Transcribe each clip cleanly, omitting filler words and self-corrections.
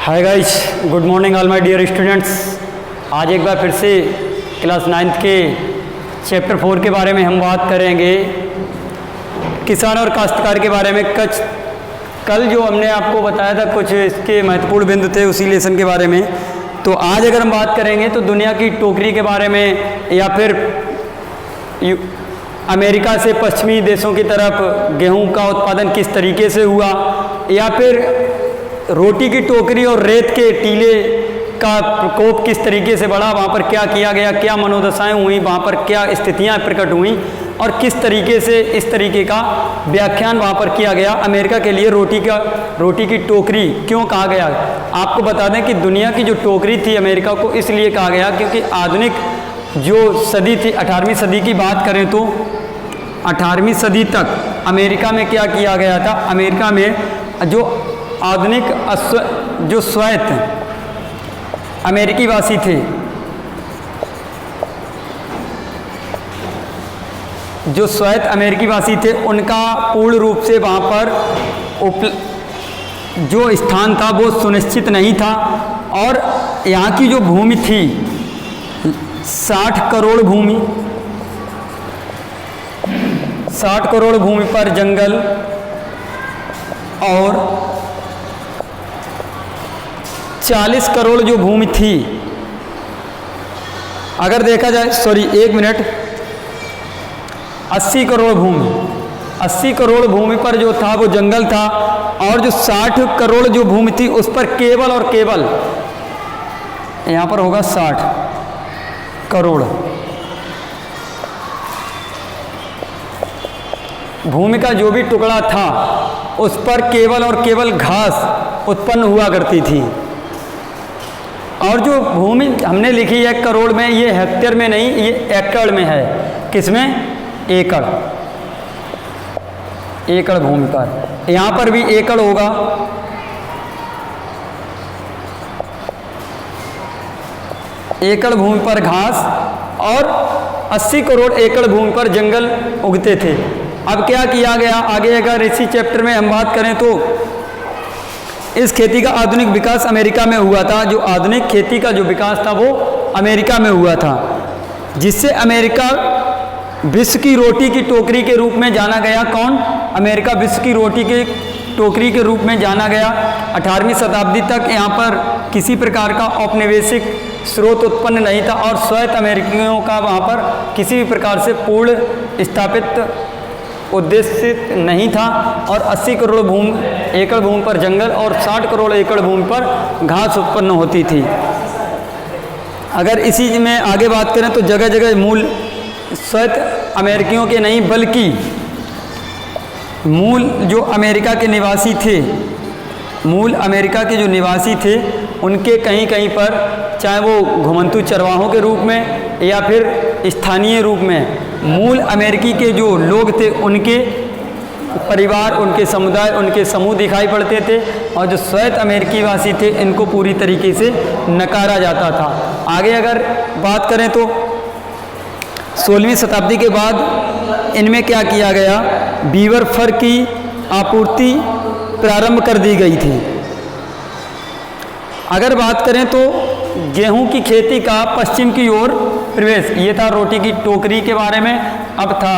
Hi guys, good morning all my dear students. आज एक बार फिर से क्लास 9th के चैप्टर 4 के बारे में हम बात करेंगे, किसान और काश्तकार के बारे में। कल जो हमने आपको बताया था कुछ इसके महत्वपूर्ण बिंदु थे उसी लेसन के बारे में। तो आज अगर हम बात करेंगे तो दुनिया की टोकरी के बारे में, या फिर अमेरिका से पश्चिमी देशों की तरफ गेहूं का उत्पादन किस तरीके से हुआ, या फिर रोटी की टोकरी और रेत के टीले का प्रकोप किस तरीके से बढ़ा, वहाँ पर क्या किया गया, क्या मनोदशाएं हुई, वहाँ पर क्या स्थितियाँ प्रकट हुई और किस तरीके से इस तरीके का व्याख्यान वहाँ पर किया गया। अमेरिका के लिए रोटी की टोकरी क्यों कहा गया। आपको बता दें कि दुनिया की जो टोकरी थी अमेरिका को इसलिए कहा गया क्योंकि आधुनिक जो सदी थी, 18वीं सदी की बात करें तो 18वीं सदी तक अमेरिका में क्या किया गया था। अमेरिका में जो आधुनिक जो स्वायत्त अमेरिकी वासी थे, जो स्वायत्त अमेरिकी वासी थे, उनका पूर्ण रूप से वहाँ पर जो स्थान था वो सुनिश्चित नहीं था। और यहाँ की जो भूमि थी 60 करोड़ भूमि, 60 करोड़ भूमि पर जंगल और 40 करोड़ जो भूमि थी, अगर देखा जाए, 80 करोड़ भूमि, 80 करोड़ भूमि पर जो था वो जंगल था। और जो 60 करोड़ जो भूमि थी उस पर केवल और केवल, यहाँ पर होगा 60 करोड़ भूमि का जो भी टुकड़ा था उस पर केवल और केवल घास उत्पन्न हुआ करती थी। और जो भूमि हमने लिखी है करोड़ में, ये हेक्टेयर में नहीं, ये एकड़ में है। किसमें? एकड़, एकड़ भूमि पर। यहाँ पर भी एकड़ होगा, एकड़ भूमि पर घास और 80 करोड़ एकड़ भूमि पर जंगल उगते थे। अब क्या किया गया आगे, अगर इसी चैप्टर में हम बात करें तो इस खेती का आधुनिक विकास अमेरिका में हुआ था। जो आधुनिक खेती का जो विकास था वो अमेरिका में हुआ था, जिससे अमेरिका विश्व की रोटी की टोकरी के रूप में जाना गया। कौन? अमेरिका विश्व की रोटी की टोकरी के रूप में जाना गया। 18वीं शताब्दी तक यहाँ पर किसी प्रकार का औपनिवेशिक स्रोत उत्पन्न नहीं था और स्वायत्त अमेरिकियों का वहाँ पर किसी भी प्रकार से पूर्ण स्थापित उद्देश्य नहीं था। और 80 करोड़ एकड़ भूमि पर जंगल और 60 करोड़ एकड़ भूमि पर घास उत्पन्न होती थी। अगर इसी में आगे बात करें तो जगह जगह मूल स्वायत्त अमेरिकियों के नहीं बल्कि मूल जो अमेरिका के निवासी थे, मूल अमेरिका के जो निवासी थे उनके कहीं कहीं पर, चाहे वो घुमंतू चरवाहों के रूप में या फिर स्थानीय रूप में, मूल अमेरिकी के जो लोग थे उनके परिवार, उनके समुदाय, उनके समूह दिखाई पड़ते थे। और जो स्वायत्त अमेरिकी वासी थे इनको पूरी तरीके से नकारा जाता था। आगे अगर बात करें तो 16वीं शताब्दी के बाद इनमें क्या किया गया, बीवर फर की आपूर्ति प्रारंभ कर दी गई थी। अगर बात करें तो गेहूं की खेती का पश्चिम की ओर प्रवेश, ये था रोटी की टोकरी के बारे में। अब था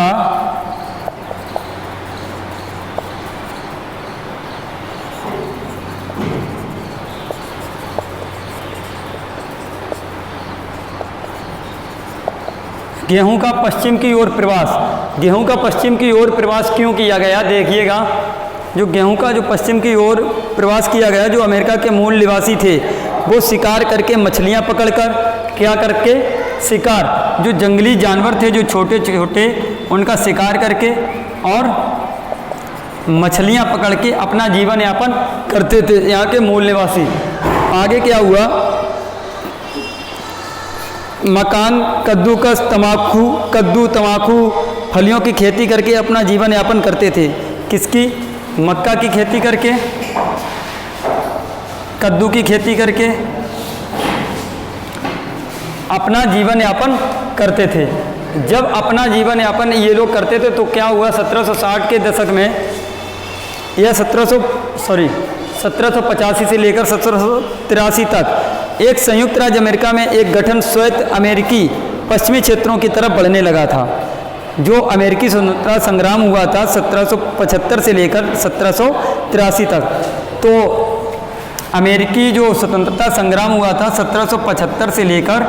गेहूं का पश्चिम की ओर प्रवास। गेहूं का पश्चिम की ओर प्रवास क्यों किया गया, देखिएगा। जो गेहूं का जो पश्चिम की ओर प्रवास किया गया, जो अमेरिका के मूल निवासी थे वो शिकार करके, मछलियां पकड़कर, क्या करके शिकार, जो जंगली जानवर थे जो छोटे छोटे, उनका शिकार करके और मछलियां पकड़ के अपना जीवन यापन करते थे यहाँ के मूल निवासी। आगे क्या हुआ, मकान, कद्दूकस, कद्दू, तंबाकू, फलियों की खेती करके अपना जीवन यापन करते थे। किसकी? मक्का की खेती करके, कद्दू की खेती करके अपना जीवन यापन करते थे। जब अपना जीवन यापन ये लोग करते थे तो क्या हुआ, 1760 के दशक में, या 1785 से लेकर 1783 तक एक संयुक्त राज्य अमेरिका में एक गठन स्वायत्त अमेरिकी पश्चिमी क्षेत्रों की तरफ बढ़ने लगा था। जो अमेरिकी स्वतंत्रता संग्राम हुआ था 1775 से लेकर 1783 तक, तो अमेरिकी जो स्वतंत्रता संग्राम हुआ था 1775 से लेकर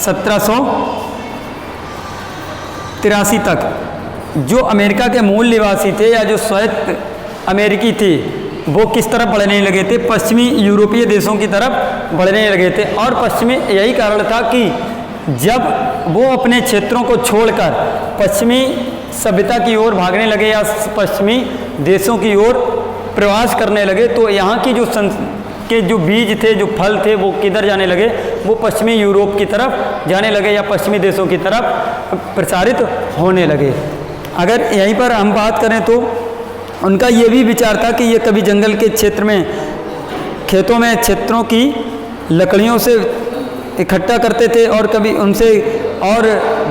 1783 तक, जो अमेरिका के मूल निवासी थे या जो स्वायत्त अमेरिकी थे वो किस तरफ बढ़ने लगे थे? पश्चिमी यूरोपीय देशों की तरफ बढ़ने लगे थे। और पश्चिमी यही कारण था कि जब वो अपने क्षेत्रों को छोड़कर पश्चिमी सभ्यता की ओर भागने लगे या पश्चिमी देशों की ओर प्रवास करने लगे, तो यहाँ की जो बीज थे, जो फल थे, वो किधर जाने लगे? वो पश्चिमी यूरोप की तरफ जाने लगे या पश्चिमी देशों की तरफ प्रसारित होने लगे। अगर यहीं पर हम बात करें तो उनका ये भी विचार था कि ये कभी जंगल के क्षेत्र में, खेतों में क्षेत्रों की लकड़ियों से इकट्ठा करते थे और कभी उनसे और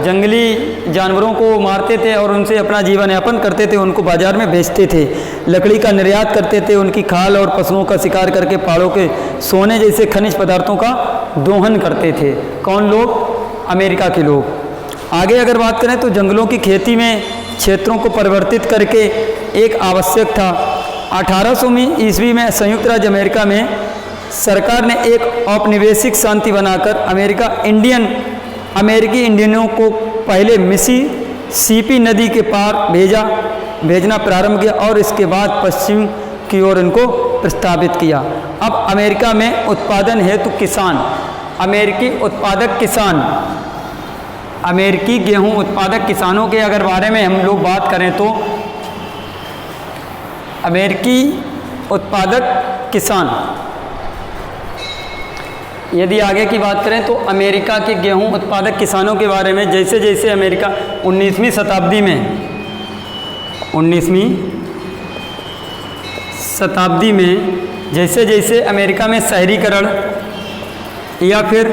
जंगली जानवरों को मारते थे और उनसे अपना जीवन यापन करते थे, उनको बाजार में बेचते थे, लकड़ी का निर्यात करते थे, उनकी खाल और पशुओं का शिकार करके पहाड़ों के सोने जैसे खनिज पदार्थों का दोहन करते थे। कौन लोग? अमेरिका के लोग। आगे अगर बात करें तो जंगलों की खेती में क्षेत्रों को परिवर्तित करके एक आवश्यक था। 1800 ईस्वी में संयुक्त राज्य अमेरिका में सरकार ने एक औपनिवेशिक शांति बनाकर अमेरिकी इंडियनों को पहले मिसिसिपी नदी के पार भेजना प्रारंभ किया और इसके बाद पश्चिम की ओर इनको प्रस्तावित किया। अब अमेरिका में उत्पादन हेतु किसान, अमेरिकी उत्पादक किसान, अमेरिकी गेहूं उत्पादक किसानों के अगर बारे में हम लोग बात करें तो अमेरिकी उत्पादक किसान, यदि आगे की बात करें तो अमेरिका के गेहूं उत्पादक किसानों के बारे में जैसे जैसे अमेरिका 19वीं शताब्दी में जैसे जैसे अमेरिका में शहरीकरण या फिर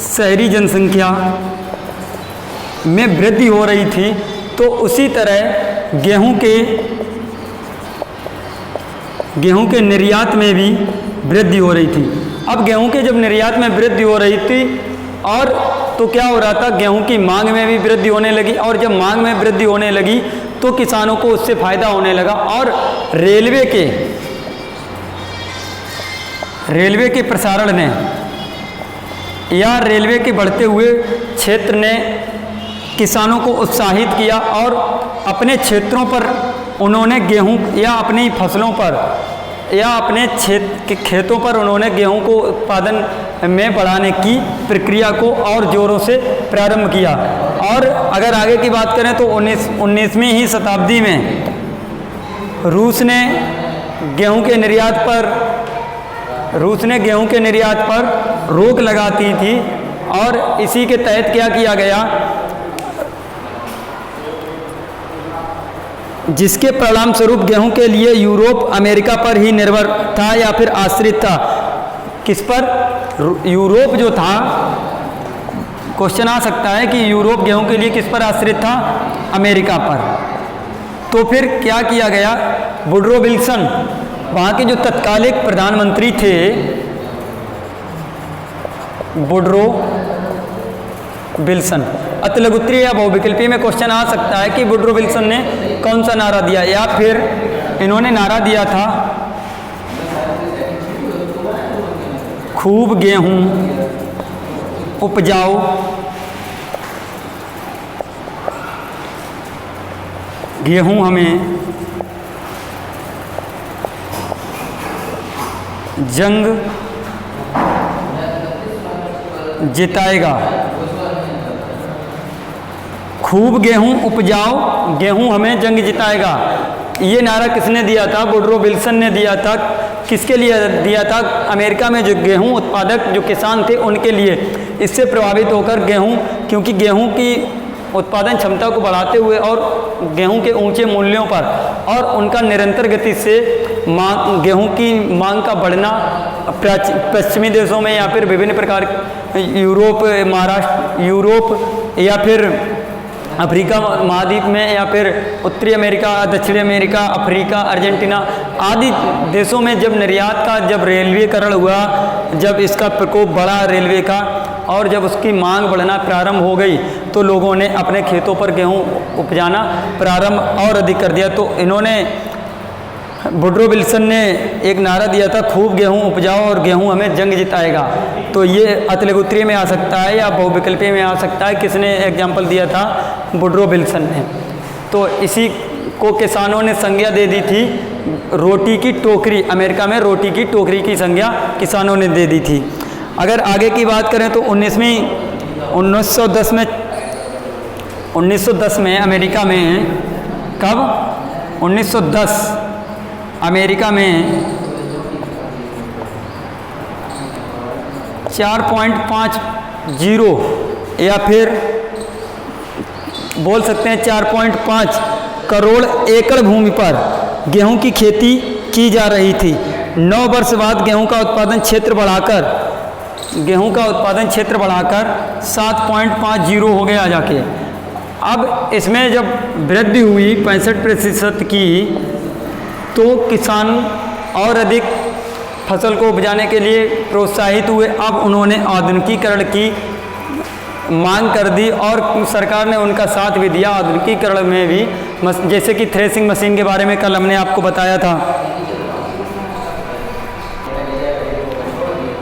शहरी जनसंख्या में वृद्धि हो रही थी, तो उसी तरह गेहूं के निर्यात में भी वृद्धि हो रही थी। अब गेहूं के जब निर्यात में वृद्धि हो रही थी और तो क्या हो रहा था, गेहूं की मांग में भी वृद्धि होने लगी और जब मांग में वृद्धि होने लगी तो किसानों को उससे फायदा होने लगा और रेलवे के प्रसारण ने या रेलवे के बढ़ते हुए क्षेत्र ने किसानों को उत्साहित किया और अपने क्षेत्रों पर उन्होंने गेहूं या अपनी फसलों पर या अपने खेतों पर उन्होंने गेहूं को उत्पादन में बढ़ाने की प्रक्रिया को और जोरों से प्रारंभ किया। और अगर आगे की बात करें तो 19वीं ही शताब्दी में रूस ने गेहूं के निर्यात पर रोक लगाती थी और इसी के तहत क्या किया गया, जिसके परिणाम स्वरूप गेहूं के लिए यूरोप अमेरिका पर ही निर्भर था या फिर आश्रित था। किस पर? यूरोप जो था, क्वेश्चन आ सकता है कि यूरोप गेहूं के लिए किस पर आश्रित था? अमेरिका पर। तो फिर क्या किया गया, वुडरो विल्सन वहाँ के जो तत्कालिक प्रधानमंत्री थे, वुडरो विल्सन, अतिलघुत्तरीय या बहुविकल्पीय में क्वेश्चन आ सकता है कि वुडरो विल्सन ने कौन सा नारा दिया, या फिर इन्होंने नारा दिया था खूब गेहूं उपजाओ, गेहूं हमें जंग जिताएगा। खूब गेहूं उपजाओ, गेहूं हमें जंग जिताएगा। ये नारा किसने दिया था? वुडरो विल्सन ने दिया था। किसके लिए दिया था? अमेरिका में जो गेहूं उत्पादक जो किसान थे उनके लिए। इससे प्रभावित होकर गेहूं, क्योंकि गेहूं की उत्पादन क्षमता को बढ़ाते हुए और गेहूं के ऊंचे मूल्यों पर और उनका निरंतर गति से गेहूं की मांग का बढ़ना पश्चिमी देशों में या फिर विभिन्न प्रकार यूरोप या फिर अफ्रीका महाद्वीप में या फिर उत्तरी अमेरिका, दक्षिणी अमेरिका, अफ्रीका, अर्जेंटीना आदि देशों में जब निर्यात का जब रेलवेकरण हुआ, जब इसका प्रकोप बढ़ा रेलवे का और जब उसकी मांग बढ़ना प्रारंभ हो गई तो लोगों ने अपने खेतों पर गेहूं उपजाना प्रारंभ और अधिक कर दिया। तो इन्होंने वुडरो विल्सन ने एक नारा दिया था, खूब गेहूं उपजाओ और गेहूं हमें जंग जिताएगा। तो ये अतलगोत्रीय में आ सकता है या बहुविकल्पीय में आ सकता है। किसने एग्जाम्पल दिया था? वुडरो विल्सन ने। तो इसी को किसानों ने संज्ञा दे दी थी रोटी की टोकरी। अमेरिका में रोटी की टोकरी की संज्ञा किसानों ने दे दी थी। अगर आगे की बात करें तो 1910 में अमेरिका में, कब? 1910 अमेरिका में 4.50 या फिर बोल सकते हैं 4.5 करोड़ एकड़ भूमि पर गेहूं की खेती की जा रही थी। 9 वर्ष बाद गेहूं का उत्पादन क्षेत्र बढ़ाकर 7.50 हो गया जाके। अब इसमें जब वृद्धि हुई 65% की, तो किसान और अधिक फसल को उपजाने के लिए प्रोत्साहित हुए। अब उन्होंने आधुनिकीकरण की मांग कर दी और सरकार ने उनका साथ भी दिया आधुनिकीकरण में भी, जैसे कि थ्रेसिंग मशीन के बारे में कल हमने आपको बताया था।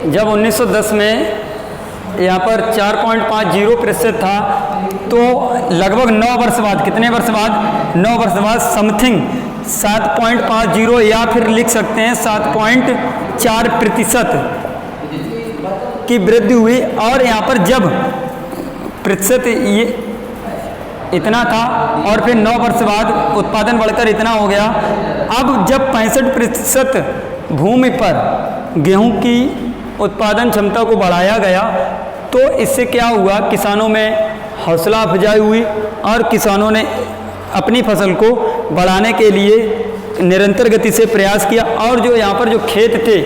जब 1910 में यहाँ पर 4.50% था, तो लगभग 9 वर्ष बाद, कितने वर्ष बाद? 9 वर्ष बाद समथिंग 7.50 या फिर लिख सकते हैं 7.4% की वृद्धि हुई। और यहाँ पर जब प्रतिशत ये इतना था और फिर 9 वर्ष बाद उत्पादन बढ़कर इतना हो गया। अब जब 65% भूमि पर गेहूं की उत्पादन क्षमता को बढ़ाया गया, तो इससे क्या हुआ? किसानों में हौसला अफजाई हुई और किसानों ने अपनी फसल को बढ़ाने के लिए निरंतर गति से प्रयास किया। और जो यहाँ पर जो खेत थे,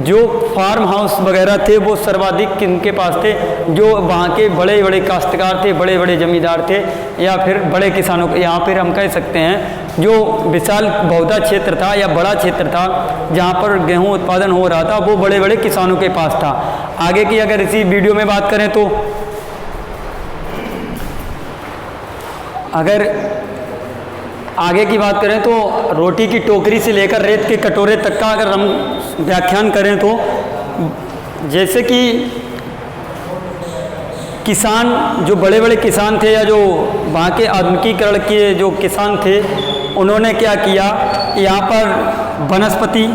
जो फार्म हाउस वगैरह थे, वो सर्वाधिक किनके पास थे? जो वहाँ के बड़े बड़े काश्तकार थे, बड़े बड़े जमींदार थे या फिर बड़े किसानों को, यहाँ पर हम कह सकते हैं जो विशाल बहुधा क्षेत्र था या बड़ा क्षेत्र था जहाँ पर गेहूं उत्पादन हो रहा था, वो बड़े बड़े किसानों के पास था। आगे की अगर इसी वीडियो में बात करें तो अगर आगे की बात करें तो रोटी की टोकरी से लेकर रेत के कटोरे तक का अगर हम व्याख्यान करें तो जैसे कि किसान, जो बड़े बड़े किसान थे या जो वहाँ के आधुनिकीकरण के जो किसान थे, उन्होंने क्या किया? यहाँ पर वनस्पति,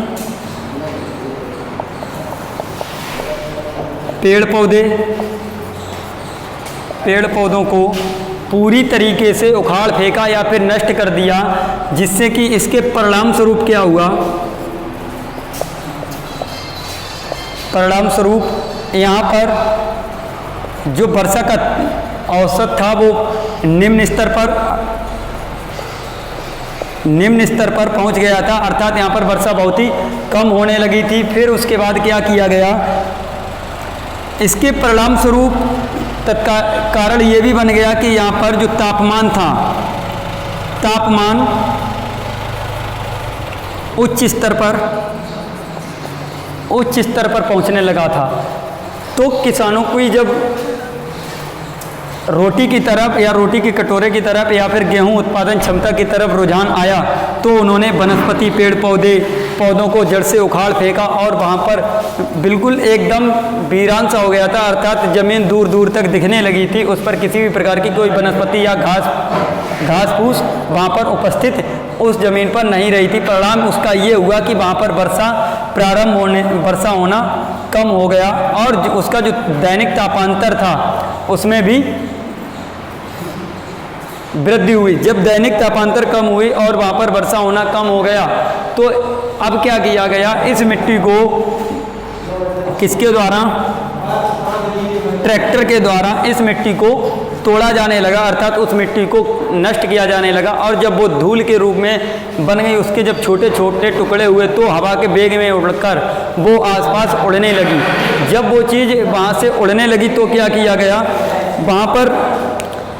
पेड़ पौधों को पूरी तरीके से उखाड़ फेंका या फिर नष्ट कर दिया, जिससे कि इसके परिणाम स्वरूप क्या हुआ? परिणाम स्वरूप यहाँ पर जो वर्षा का औसत था वो निम्न स्तर पर पहुँच गया था, अर्थात यहाँ पर वर्षा बहुत ही कम होने लगी थी। फिर उसके बाद क्या किया गया? इसके परिणाम स्वरूप कारण ये भी बन गया कि यहाँ पर जो तापमान था, तापमान उच्च स्तर पर पहुँचने लगा था। तो किसानों को जब रोटी की तरफ या रोटी के कटोरे की तरफ या फिर गेहूं उत्पादन क्षमता की तरफ रुझान आया, तो उन्होंने वनस्पति, पौधों को जड़ से उखाड़ फेंका और वहाँ पर बिल्कुल एकदम वीरान सा हो गया था, अर्थात ज़मीन दूर दूर तक दिखने लगी थी। उस पर किसी भी प्रकार की कोई वनस्पति या घास फूस वहाँ पर उपस्थित उस ज़मीन पर नहीं रही थी। परिणाम उसका ये हुआ कि वहाँ पर वर्षा होना कम हो गया और उसका जो दैनिक तापांतर था उसमें भी वृद्धि हुई। जब दैनिक तापांतर कम हुई और वहाँ पर वर्षा होना कम हो गया, तो अब क्या किया गया? इस मिट्टी को किसके द्वारा? ट्रैक्टर के द्वारा इस मिट्टी को तोड़ा जाने लगा, अर्थात उस मिट्टी को नष्ट किया जाने लगा। और जब वो धूल के रूप में बन गई, उसके जब छोटे छोटे टुकड़े हुए, तो हवा के वेग में उड़कर वो आसपास उड़ने लगी। जब वो चीज़ वहाँ से उड़ने लगी तो क्या किया गया? वहाँ पर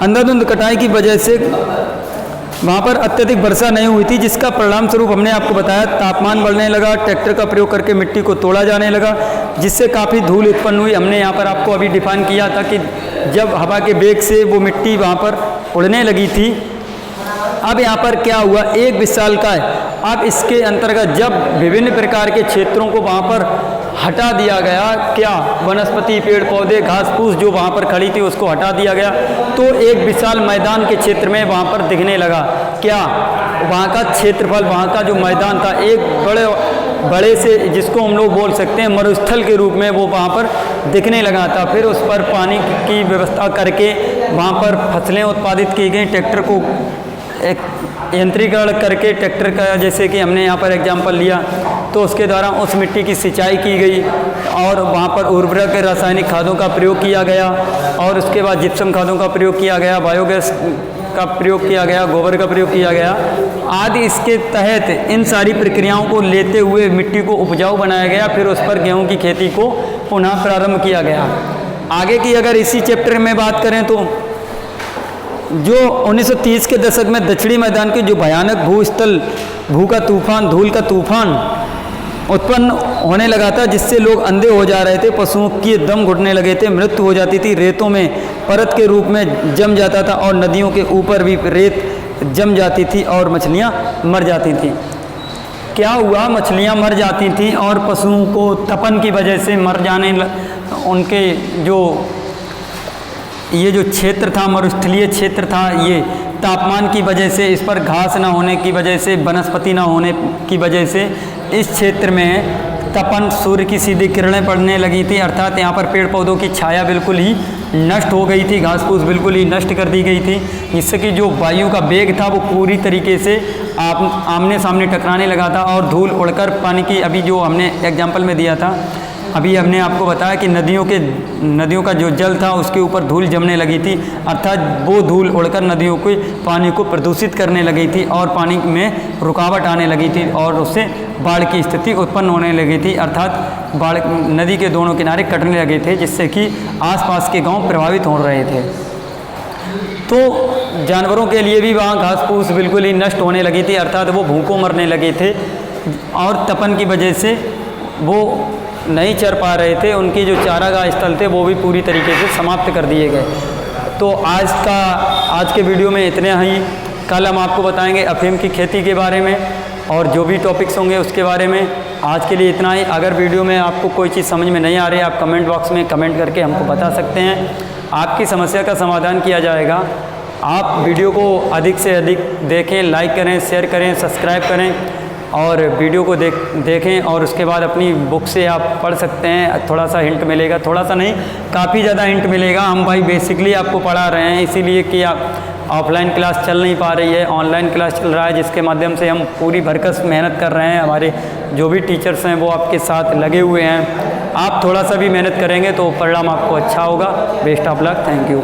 अंधाधुंध कटाई की वजह से वहाँ पर अत्यधिक वर्षा नहीं हुई थी, जिसका परिणाम स्वरूप हमने आपको बताया तापमान बढ़ने लगा, ट्रैक्टर का प्रयोग करके मिट्टी को तोड़ा जाने लगा, जिससे काफ़ी धूल उत्पन्न हुई। हमने यहाँ पर आपको अभी डिफाइन किया था कि जब हवा के वेग से वो मिट्टी वहाँ पर उड़ने लगी थी। अब यहाँ पर क्या हुआ, एक विशालकाय, अब इसके अंतर्गत जब विभिन्न प्रकार के क्षेत्रों को वहाँ पर हटा दिया गया, क्या वनस्पति, पेड़ पौधे, घास फूस जो वहाँ पर खड़ी थी उसको हटा दिया गया, तो एक विशाल मैदान के क्षेत्र में वहाँ पर दिखने लगा। क्या वहाँ का क्षेत्रफल, वहाँ का जो मैदान था, एक बड़े से जिसको हम लोग बोल सकते हैं मरुस्थल के रूप में वो वहाँ पर दिखने लगा था। फिर उस पर पानी की व्यवस्था करके वहाँ पर फसलें उत्पादित की गई, ट्रैक्टर को एक यंत्रीकरण करके ट्रैक्टर का, जैसे कि हमने यहाँ पर एग्जाम्पल लिया, तो उसके द्वारा उस मिट्टी की सिंचाई की गई और वहाँ पर उर्वरक रासायनिक खादों का प्रयोग किया गया और उसके बाद जिप्सम खादों का प्रयोग किया गया, बायोगैस का प्रयोग किया गया, गोबर का प्रयोग किया गया आदि। इसके तहत इन सारी प्रक्रियाओं को लेते हुए मिट्टी को उपजाऊ बनाया गया। फिर उस पर गेहूँ की खेती को पुनः प्रारंभ किया गया। आगे की अगर इसी चैप्टर में बात करें तो जो 1930 के दशक में दक्षिणी मैदान के जो भयानक भूस्थल भू का तूफान, धूल का तूफान उत्पन्न होने लगा था, जिससे लोग अंधे हो जा रहे थे, पशुओं की दम घुटने लगे थे, मृत्यु हो जाती थी, रेतों में परत के रूप में जम जाता था और नदियों के ऊपर भी रेत जम जाती थी और मछलियां मर जाती थी। क्या हुआ, मछलियां मर जाती थी और पशुओं को तपन की वजह से मर जाने, उनके जो ये जो क्षेत्र था, मरुस्थलीय क्षेत्र था, ये तापमान की वजह से, इस पर घास ना होने की वजह से, वनस्पति ना होने की वजह से इस क्षेत्र में तपन, सूर्य की सीधी किरणें पड़ने लगी थी, अर्थात यहाँ पर पेड़ पौधों की छाया बिल्कुल ही नष्ट हो गई थी, घास फूस बिल्कुल ही नष्ट कर दी गई थी, जिससे कि जो वायु का वेग था वो पूरी तरीके से आमने सामने टकराने लगा था और धूल उड़कर पानी की, अभी जो हमने एग्जाम्पल में दिया था, अभी हमने आपको बताया कि नदियों का जो जल था उसके ऊपर धूल जमने लगी थी, अर्थात वो धूल उड़कर नदियों के पानी को प्रदूषित करने लगी थी और पानी में रुकावट आने लगी थी और उससे बाढ़ की स्थिति उत्पन्न होने लगी थी, अर्थात बाढ़ नदी के दोनों किनारे कटने लगे थे, जिससे कि आसपास के गांव प्रभावित हो रहे थे। तो जानवरों के लिए भी वहाँ घास फूस बिल्कुल ही नष्ट होने लगी थी, अर्थात वो भूखों मरने लगे थे और तपन की वजह से वो नहीं चर पा रहे थे, उनकी जो चारागाह स्थल थे वो भी पूरी तरीके से समाप्त कर दिए गए। तो आज के वीडियो में इतने ही। कल हम आपको बताएंगे अफीम की खेती के बारे में और जो भी टॉपिक्स होंगे उसके बारे में। आज के लिए इतना ही। अगर वीडियो में आपको कोई चीज़ समझ में नहीं आ रही, आप कमेंट बॉक्स में कमेंट करके हमको बता सकते हैं, आपकी समस्या का समाधान किया जाएगा। आप वीडियो को अधिक से अधिक देखें, लाइक करें, शेयर करें, सब्सक्राइब करें और वीडियो को देखें और उसके बाद अपनी बुक से आप पढ़ सकते हैं। थोड़ा सा हिंट मिलेगा, थोड़ा सा नहीं, काफ़ी ज़्यादा हिंट मिलेगा। हम भाई बेसिकली आपको पढ़ा रहे हैं, इसीलिए कि आप ऑफलाइन क्लास चल नहीं पा रही है, ऑनलाइन क्लास चल रहा है, जिसके माध्यम से हम पूरी भरकस मेहनत कर रहे हैं। हमारे जो भी टीचर्स हैं वो आपके साथ लगे हुए हैं। आप थोड़ा सा भी मेहनत करेंगे तो परिणाम आपको अच्छा होगा। Best of luck, thank you.